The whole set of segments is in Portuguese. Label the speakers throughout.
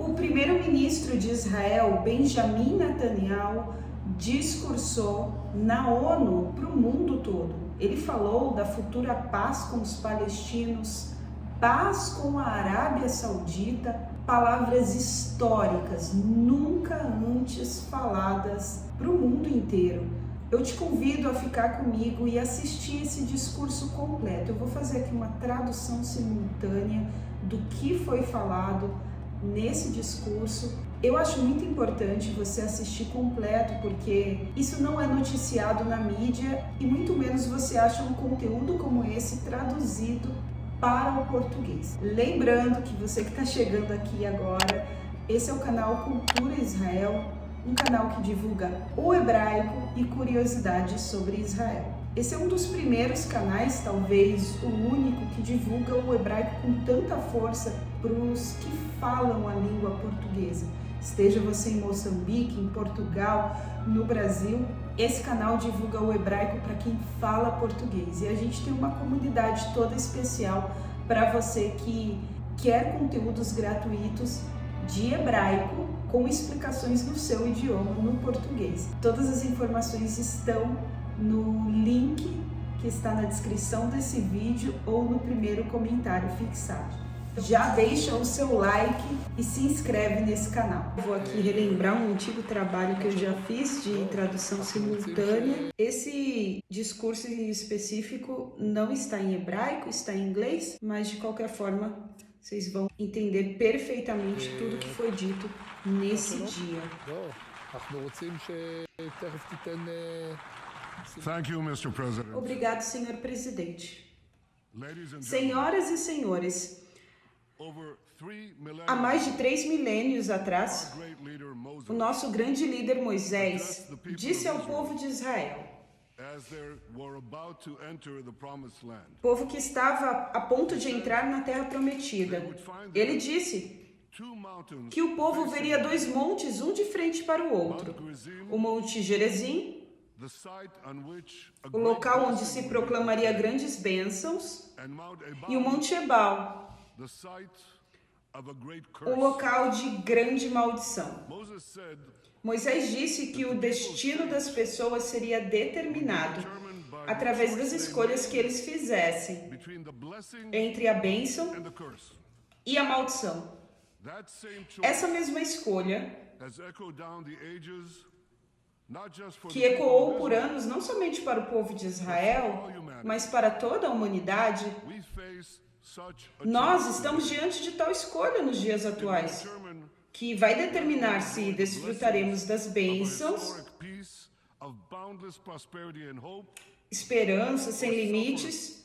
Speaker 1: O primeiro-ministro de Israel, Benjamin Netanyahu, discursou na ONU para o mundo todo. Ele falou da futura paz com os palestinos, paz com a Arábia Saudita, palavras históricas, nunca antes faladas para o mundo inteiro. Eu te convido a ficar comigo e assistir esse discurso completo. Eu vou fazer aqui uma tradução simultânea do que foi falado nesse discurso. Eu acho muito importante você assistir completo, porque isso não é noticiado na mídia e muito menos você acha um conteúdo como esse traduzido para o português. Lembrando que você que está chegando aqui agora, esse é o canal Cultura Israel, um canal que divulga o hebraico e curiosidades sobre Israel. Esse é um dos primeiros canais, talvez o único, que divulga o hebraico com tanta força para os que falam a língua portuguesa. Esteja você em Moçambique, em Portugal, no Brasil, esse canal divulga o hebraico para quem fala português. E a gente tem uma comunidade toda especial para você que quer conteúdos gratuitos de hebraico com explicações no seu idioma, no português. Todas as informações estão no link que está na descrição desse vídeo ou no primeiro comentário fixado. Já deixa o seu like e se inscreve nesse canal. Vou aqui relembrar um antigo trabalho que eu já fiz de tradução simultânea. Esse discurso em específico não está em hebraico, está em inglês, mas de qualquer forma vocês vão entender perfeitamente tudo que foi dito nesse dia.
Speaker 2: Thank you, Mr. President.
Speaker 1: Obrigado, senhor presidente. Senhoras e senhores, há mais de 3 milênios atrás, o nosso grande líder Moisés disse ao povo de Israel, povo que estava a ponto de entrar na Terra Prometida, ele disse que o povo veria 2 montes, um de frente para o outro, o Monte Gerizim, o local onde se proclamaria grandes bênçãos, e o Monte Ebal, o local de grande maldição. Moisés disse que o destino das pessoas seria determinado através das escolhas que eles fizessem entre a bênção e a maldição. Essa mesma escolha, que ecoou por anos não somente para o povo de Israel, mas para toda a humanidade, nós estamos diante de tal escolha nos dias atuais, que vai determinar se desfrutaremos das bênçãos, esperança sem limites,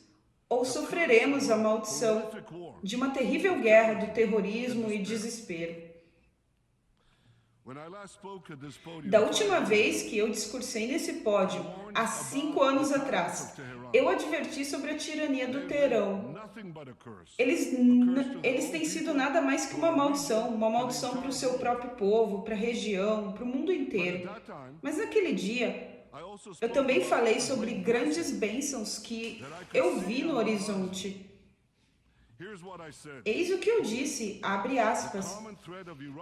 Speaker 1: ou sofreremos a maldição de uma terrível guerra do terrorismo e desespero. Da última vez que eu discursei nesse pódio, há 5 anos atrás, eu adverti sobre a tirania do Teherão. Eles têm sido nada mais que uma maldição para o seu próprio povo, para a região, para o mundo inteiro. Mas naquele dia, eu também falei sobre grandes bênçãos que eu vi no horizonte. Eis o que eu disse, abre aspas,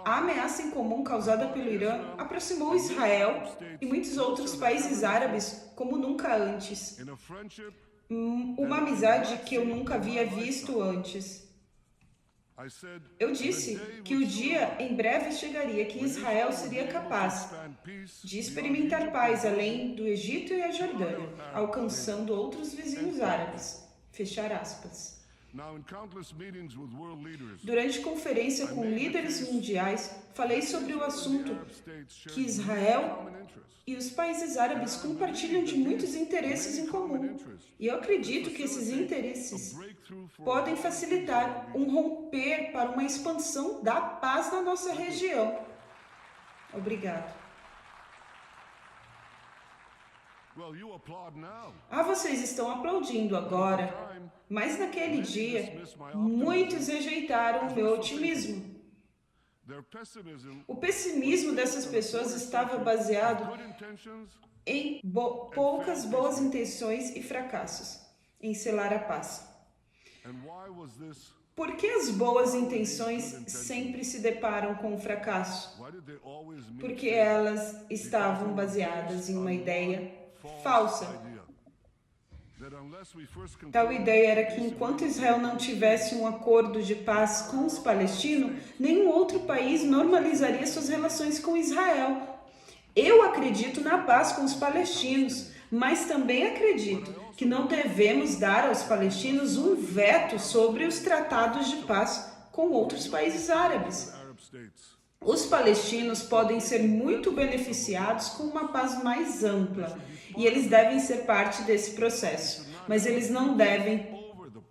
Speaker 1: a ameaça em comum causada pelo Irã aproximou Israel e muitos outros países árabes como nunca antes. Uma amizade que eu nunca havia visto antes. Eu disse que o dia em breve chegaria que Israel seria capaz de experimentar paz além do Egito e a Jordânia, alcançando outros vizinhos árabes. Fechar aspas. Durante conferência com líderes mundiais, falei sobre o assunto que Israel e os países árabes compartilham de muitos interesses em comum. E eu acredito que esses interesses podem facilitar um romper para uma expansão da paz na nossa região. Obrigado. Vocês estão aplaudindo agora, mas naquele dia, muitos rejeitaram o meu otimismo. O pessimismo dessas pessoas estava baseado em poucas boas intenções e fracassos em selar a paz. Por que as boas intenções sempre se deparam com o fracasso? Porque elas estavam baseadas em uma ideia falsa. Tal ideia era que enquanto Israel não tivesse um acordo de paz com os palestinos, nenhum outro país normalizaria suas relações com Israel. Eu acredito na paz com os palestinos, mas também acredito que não devemos dar aos palestinos um veto sobre os tratados de paz com outros países árabes. Os palestinos podem ser muito beneficiados com uma paz mais ampla e eles devem ser parte desse processo, mas eles não devem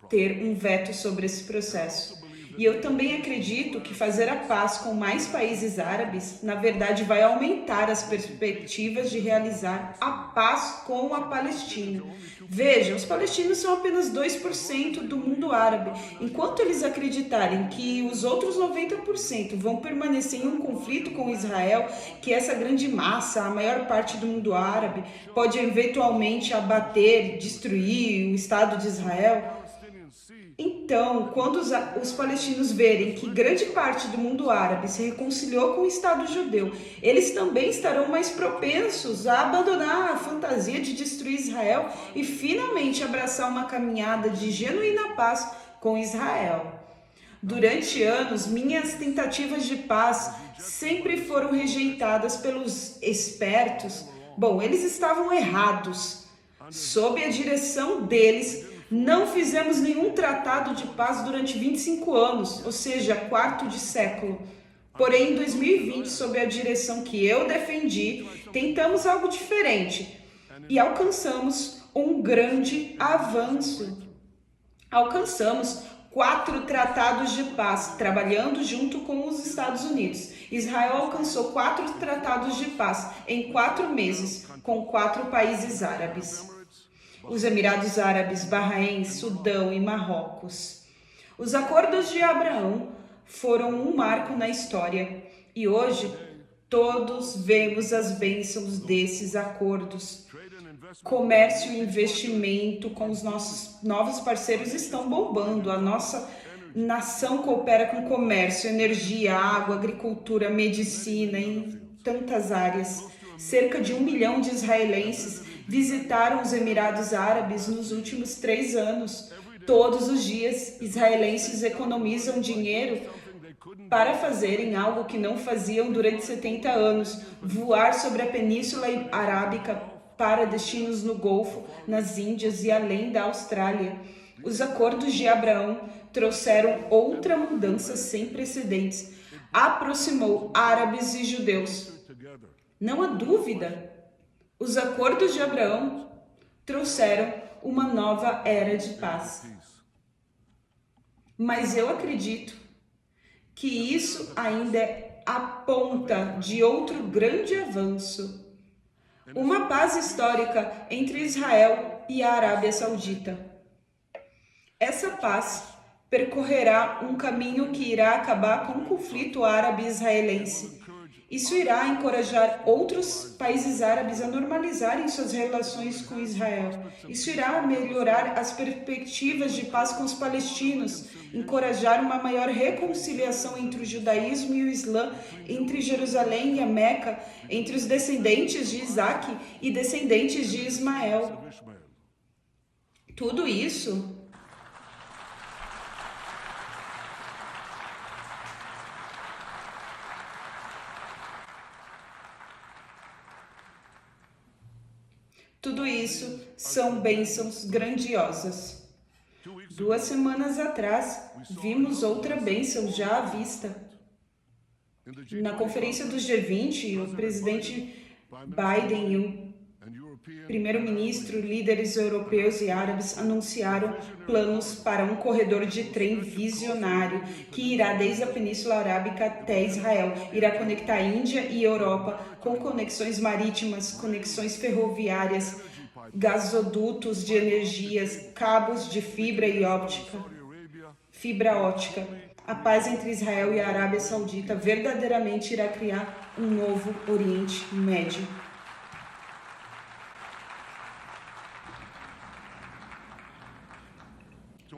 Speaker 1: ter um veto sobre esse processo. E eu também acredito que fazer a paz com mais países árabes, na verdade, vai aumentar as perspectivas de realizar a paz com a Palestina. Veja, os palestinos são apenas 2% do mundo árabe. Enquanto eles acreditarem que os outros 90% vão permanecer em um conflito com Israel, que essa grande massa, a maior parte do mundo árabe, pode eventualmente abater, destruir o Estado de Israel. Então, quando os palestinos verem que grande parte do mundo árabe se reconciliou com o Estado judeu, eles também estarão mais propensos a abandonar a fantasia de destruir Israel e finalmente abraçar uma caminhada de genuína paz com Israel. Durante anos, minhas tentativas de paz sempre foram rejeitadas pelos espertos. Bom, eles estavam errados. Sob a direção deles, não fizemos nenhum tratado de paz durante 25 anos, ou seja, quarto de século. Porém, em 2020, sob a direção que eu defendi, tentamos algo diferente e alcançamos um grande avanço. Alcançamos 4 tratados de paz, trabalhando junto com os Estados Unidos. Israel alcançou 4 tratados de paz em 4 meses, com 4 países árabes. Os Emirados Árabes, Bahrein, Sudão e Marrocos. Os acordos de Abraão foram um marco na história e hoje todos vemos as bênçãos desses acordos. Comércio e investimento com os nossos novos parceiros estão bombando. A nossa nação coopera com comércio, energia, água, agricultura, medicina, em tantas áreas. Cerca de 1 milhão de israelenses visitaram os Emirados Árabes nos últimos 3 anos. Todos os dias, israelenses economizam dinheiro para fazerem algo que não faziam durante 70 anos, voar sobre a Península Arábica para destinos no Golfo, nas Índias e além da Austrália. Os acordos de Abraão trouxeram outra mudança sem precedentes. Aproximou árabes e judeus. Não há dúvida. Os acordos de Abraão trouxeram uma nova era de paz. Mas eu acredito que isso ainda é a ponta de outro grande avanço. Uma paz histórica entre Israel e a Arábia Saudita. Essa paz percorrerá um caminho que irá acabar com o conflito árabe-israelense. Isso irá encorajar outros países árabes a normalizarem suas relações com Israel. Isso irá melhorar as perspectivas de paz com os palestinos, encorajar uma maior reconciliação entre o judaísmo e o Islã, entre Jerusalém e a Meca, entre os descendentes de Isaac e descendentes de Ismael. Tudo isso são bênçãos grandiosas. 2 semanas atrás, vimos outra bênção já à vista. Na conferência do G20, o presidente Biden e o primeiro-ministro, líderes europeus e árabes anunciaram planos para um corredor de trem visionário que irá desde a Península Arábica até Israel. Irá conectar a Índia e Europa com conexões marítimas, conexões ferroviárias, gasodutos de energias, cabos de fibra ótica. A paz entre Israel e a Arábia Saudita verdadeiramente irá criar um novo Oriente Médio.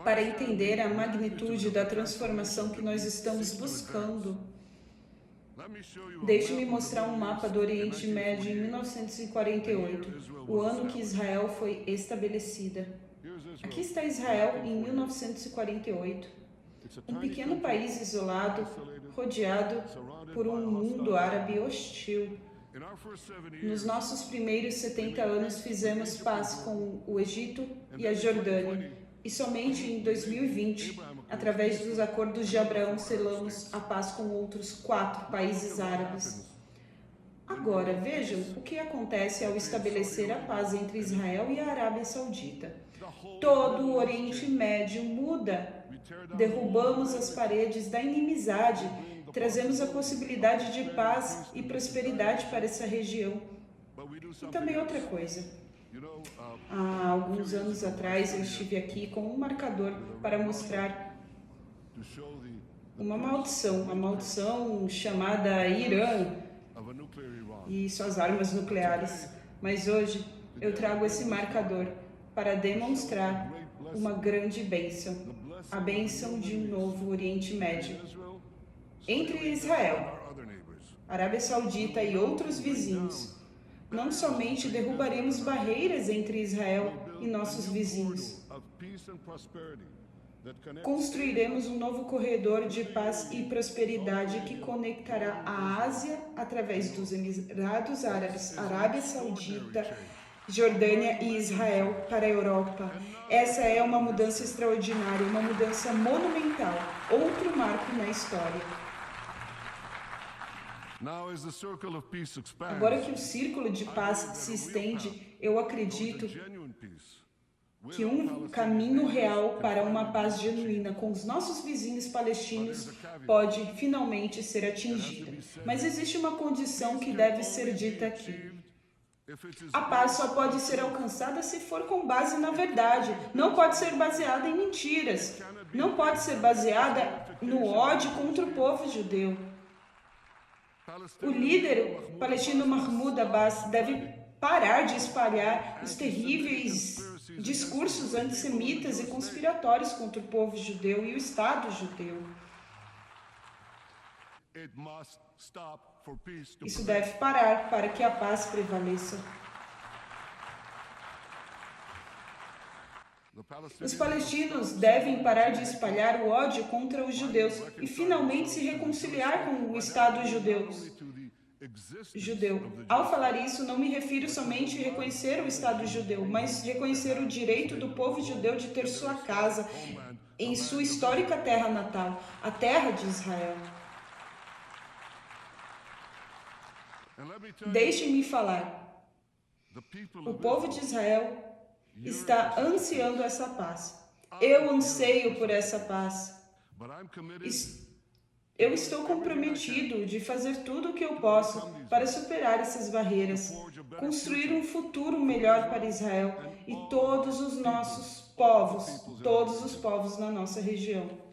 Speaker 1: para entender a magnitude da transformação que nós estamos buscando. Deixe-me mostrar um mapa do Oriente Médio em 1948, o ano que Israel foi estabelecida. Aqui está Israel em 1948, um pequeno país isolado, rodeado por um mundo árabe hostil. Nos nossos primeiros 70 anos fizemos paz com o Egito e a Jordânia, e somente em 2020, através dos acordos de Abraão, selamos a paz com outros 4 países árabes. Agora, vejam o que acontece ao estabelecer a paz entre Israel e a Arábia Saudita. Todo o Oriente Médio muda. Derrubamos as paredes da inimizade, trazemos a possibilidade de paz e prosperidade para essa região. E também outra coisa. Há alguns anos atrás eu estive aqui com um marcador para mostrar uma maldição, a maldição chamada Irã e suas armas nucleares. Mas hoje eu trago esse marcador para demonstrar uma grande bênção, a bênção de um novo Oriente Médio. Entre Israel, Arábia Saudita e outros vizinhos, não somente derrubaremos barreiras entre Israel e nossos vizinhos, construiremos um novo corredor de paz e prosperidade que conectará a Ásia através dos Emirados Árabes, Arábia Saudita, Jordânia e Israel para a Europa. Essa é uma mudança extraordinária, uma mudança monumental, outro marco na história. Agora que o círculo de paz se estende, eu acredito que um caminho real para uma paz genuína com os nossos vizinhos palestinos pode finalmente ser atingida. Mas existe uma condição que deve ser dita aqui. A paz só pode ser alcançada se for com base na verdade. Não pode ser baseada em mentiras. Não pode ser baseada no ódio contra o povo judeu. O líder palestino Mahmoud Abbas deve parar de espalhar os terríveis discursos antissemitas e conspiratórios contra o povo judeu e o Estado judeu. Isso deve parar para que a paz prevaleça. Os palestinos devem parar de espalhar o ódio contra os judeus e finalmente se reconciliar com o Estado judeu. Ao falar isso, não me refiro somente a reconhecer o Estado judeu, mas reconhecer o direito do povo judeu de ter sua casa em sua histórica terra natal, a terra de Israel. Deixem-me falar. O povo de Israel está ansiando essa paz. Eu anseio por essa paz. Eu estou comprometido de fazer tudo o que eu posso para superar essas barreiras, construir um futuro melhor para Israel e todos os nossos povos, todos os povos na nossa região.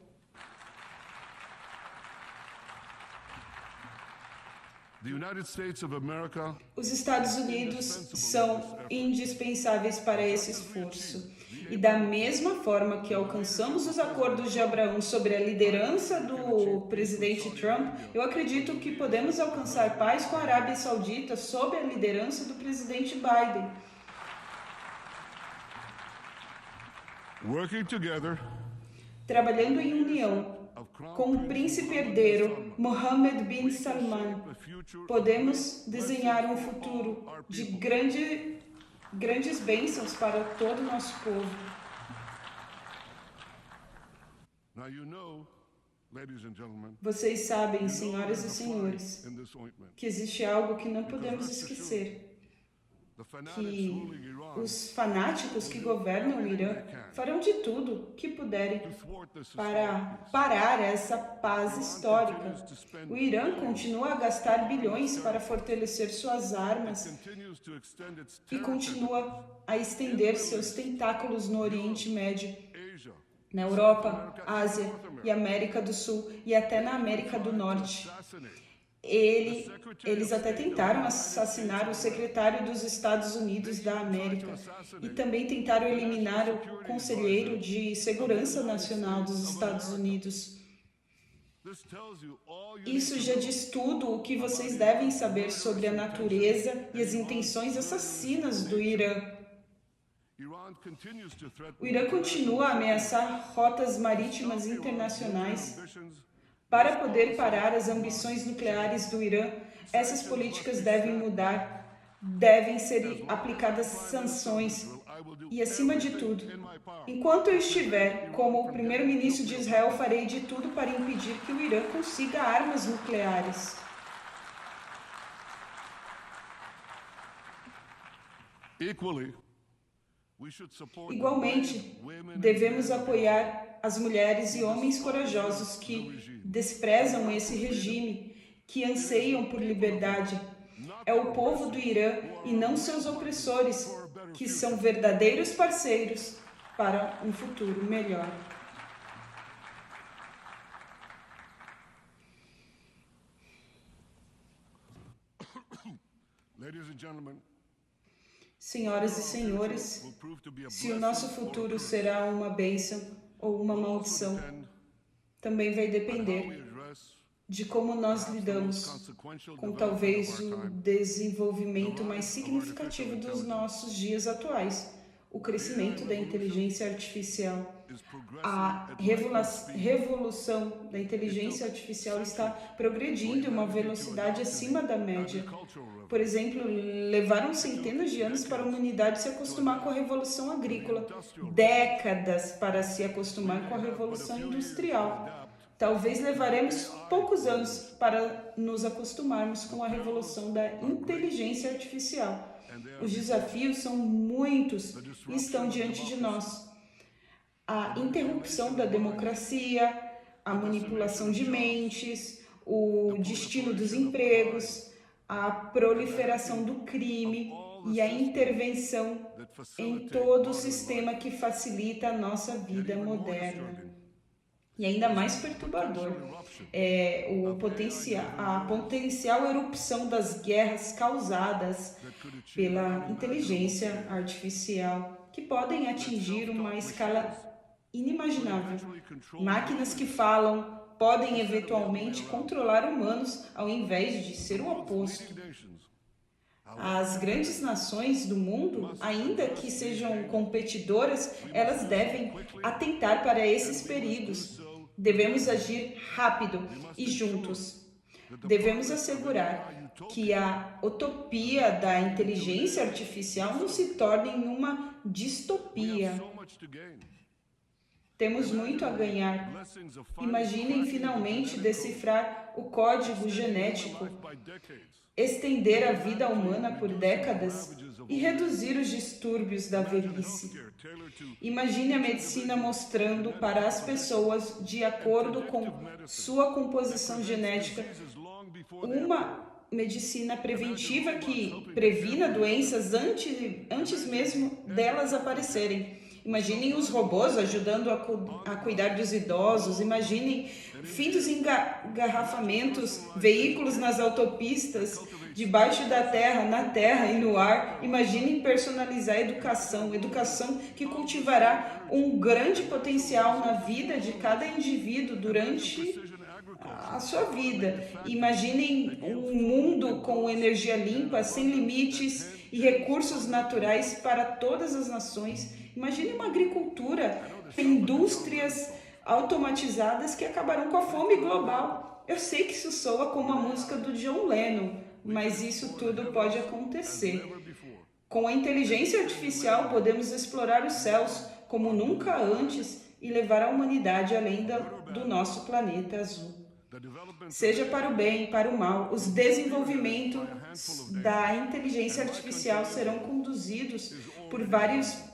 Speaker 1: Os Estados Unidos são indispensáveis para esse esforço. E da mesma forma que alcançamos os acordos de Abraão sobre a liderança do presidente Trump, eu acredito que podemos alcançar paz com a Arábia Saudita sob a liderança do presidente Biden. Trabalhando em união com o príncipe herdeiro Mohammed bin Salman, podemos desenhar um futuro de grandes bênçãos para todo o nosso povo. Vocês sabem, senhoras e senhores, que existe algo que não podemos esquecer. Que os fanáticos que governam o Irã farão de tudo que puderem para parar essa paz histórica. O Irã continua a gastar bilhões para fortalecer suas armas e continua a estender seus tentáculos no Oriente Médio, na Europa, Ásia e América do Sul e até na América do Norte. eles até tentaram assassinar o secretário dos Estados Unidos da América e também tentaram eliminar o conselheiro de Segurança Nacional dos Estados Unidos. Isso já diz tudo o que vocês devem saber sobre a natureza e as intenções assassinas do Irã. O Irã continua a ameaçar rotas marítimas internacionais. Para poder parar as ambições nucleares do Irã, essas políticas devem mudar, devem ser aplicadas sanções. E, acima de tudo, enquanto eu estiver como o primeiro-ministro de Israel, farei de tudo para impedir que o Irã consiga armas nucleares. Igualmente, devemos apoiar as mulheres e homens corajosos que desprezam esse regime, que anseiam por liberdade. É o povo do Irã e não seus opressores, que são verdadeiros parceiros para um futuro melhor. Senhoras e senhores, se o nosso futuro será uma bênção ou uma maldição, também vai depender de como nós lidamos com talvez o desenvolvimento mais significativo dos nossos dias atuais, o crescimento da inteligência artificial. A revolução da inteligência artificial está progredindo em uma velocidade acima da média. Por exemplo, levaram centenas de anos para a humanidade se acostumar com a revolução agrícola, décadas para se acostumar com a revolução industrial. Talvez levaremos poucos anos para nos acostumarmos com a revolução da inteligência artificial. Os desafios são muitos e estão diante de nós. A interrupção da democracia, a manipulação de mentes, o destino dos empregos, a proliferação do crime e a intervenção em todo o sistema que facilita a nossa vida moderna. E ainda mais perturbador é a potencial erupção das guerras causadas pela inteligência artificial, que podem atingir uma escala inimaginável. Máquinas que falam podem eventualmente controlar humanos ao invés de ser o oposto. As grandes nações do mundo, ainda que sejam competidoras, elas devem atentar para esses perigos. Devemos agir rápido e juntos. Devemos assegurar que a utopia da inteligência artificial não se torne uma distopia. Temos muito a ganhar. Imaginem finalmente decifrar o código genético, estender a vida humana por décadas e reduzir os distúrbios da velhice. Imagine a medicina mostrando para as pessoas, de acordo com sua composição genética, uma medicina preventiva que previna doenças antes mesmo delas aparecerem. Imaginem os robôs ajudando a cuidar dos idosos. Imaginem fim dos engarrafamentos, veículos nas autopistas, debaixo da terra, na terra e no ar. Imaginem personalizar a educação que cultivará um grande potencial na vida de cada indivíduo durante a sua vida. Imaginem um mundo com energia limpa, sem limites e recursos naturais para todas as nações. Imagine uma agricultura, indústrias automatizadas que acabarão com a fome global. Eu sei que isso soa como a música do John Lennon, mas isso tudo pode acontecer. Com a inteligência artificial, podemos explorar os céus como nunca antes e levar a humanidade além do nosso planeta azul. Seja para o bem, para o mal, os desenvolvimentos da inteligência artificial serão conduzidos por vários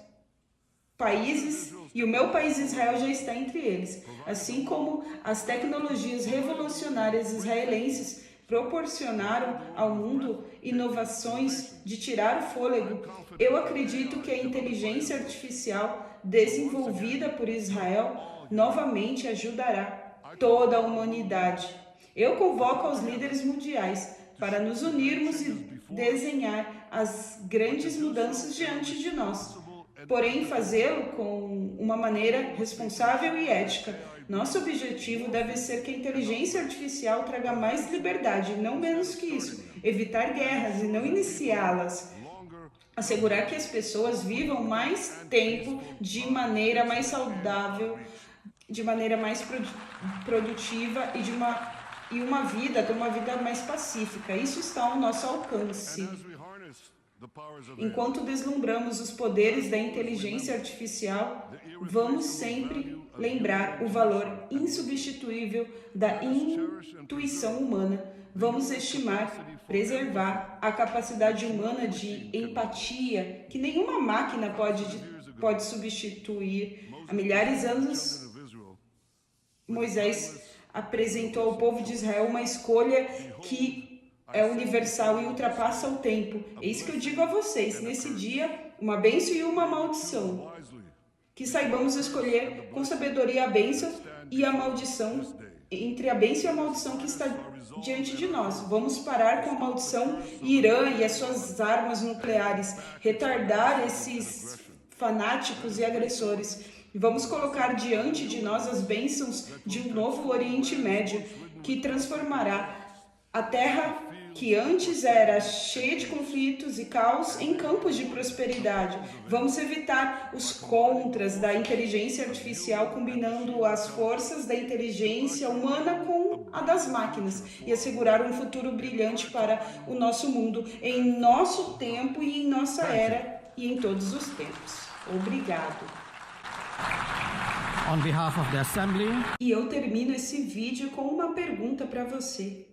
Speaker 1: países, e o meu país Israel já está entre eles, assim como as tecnologias revolucionárias israelenses proporcionaram ao mundo inovações de tirar o fôlego. Eu acredito que a inteligência artificial desenvolvida por Israel novamente ajudará toda a humanidade. Eu convoco os líderes mundiais para nos unirmos e desenhar as grandes mudanças diante de nós, porém fazê-lo com uma maneira responsável e ética. Nosso objetivo deve ser que a inteligência artificial traga mais liberdade, não menos que isso, evitar guerras e não iniciá-las, assegurar que as pessoas vivam mais tempo de maneira mais saudável, de maneira mais produtiva e uma vida mais pacífica. Isso está ao nosso alcance. Enquanto deslumbramos os poderes da inteligência artificial, vamos sempre lembrar o valor insubstituível da intuição humana. Vamos estimar, preservar a capacidade humana de empatia que nenhuma máquina pode substituir. Há milhares de anos, Moisés apresentou ao povo de Israel uma escolha que é universal e ultrapassa o tempo. Eis que eu digo a vocês, nesse dia, uma bênção e uma maldição. Que saibamos escolher com sabedoria a bênção e a maldição, entre a bênção e a maldição que está diante de nós. Vamos parar com a maldição Irã e as suas armas nucleares, retardar esses fanáticos e agressores. E vamos colocar diante de nós as bênçãos de um novo Oriente Médio, que transformará a terra que antes era cheia de conflitos e caos em campos de prosperidade. Vamos evitar os contras da inteligência artificial, combinando as forças da inteligência humana com a das máquinas e assegurar um futuro brilhante para o nosso mundo, em nosso tempo e em nossa era e em todos os tempos. Obrigado.
Speaker 3: On behalf of the Assembly,
Speaker 1: E eu termino esse vídeo com uma pergunta para você.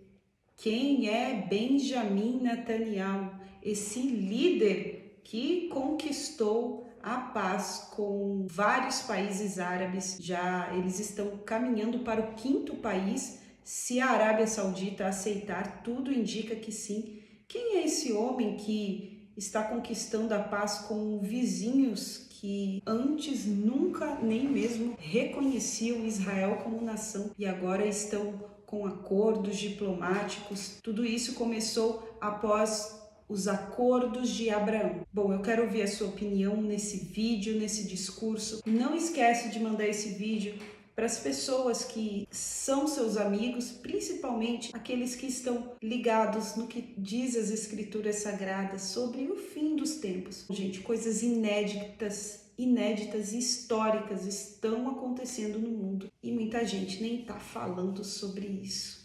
Speaker 1: Quem é Benjamin Netanyahu, esse líder que conquistou a paz com vários países árabes? Já eles estão caminhando para o 5º país. Se a Arábia Saudita aceitar, tudo indica que sim. Quem é esse homem que está conquistando a paz com vizinhos que antes nunca nem mesmo reconheciam Israel como nação e agora estão com acordos diplomáticos? Tudo isso começou após os acordos de Abraão. Bom, eu quero ouvir a sua opinião nesse vídeo, nesse discurso. Não esquece de mandar esse vídeo para as pessoas que são seus amigos, principalmente aqueles que estão ligados no que diz as Escrituras Sagradas sobre o fim dos tempos. Gente, coisas inéditas e históricas estão acontecendo no mundo e muita gente nem está falando sobre isso.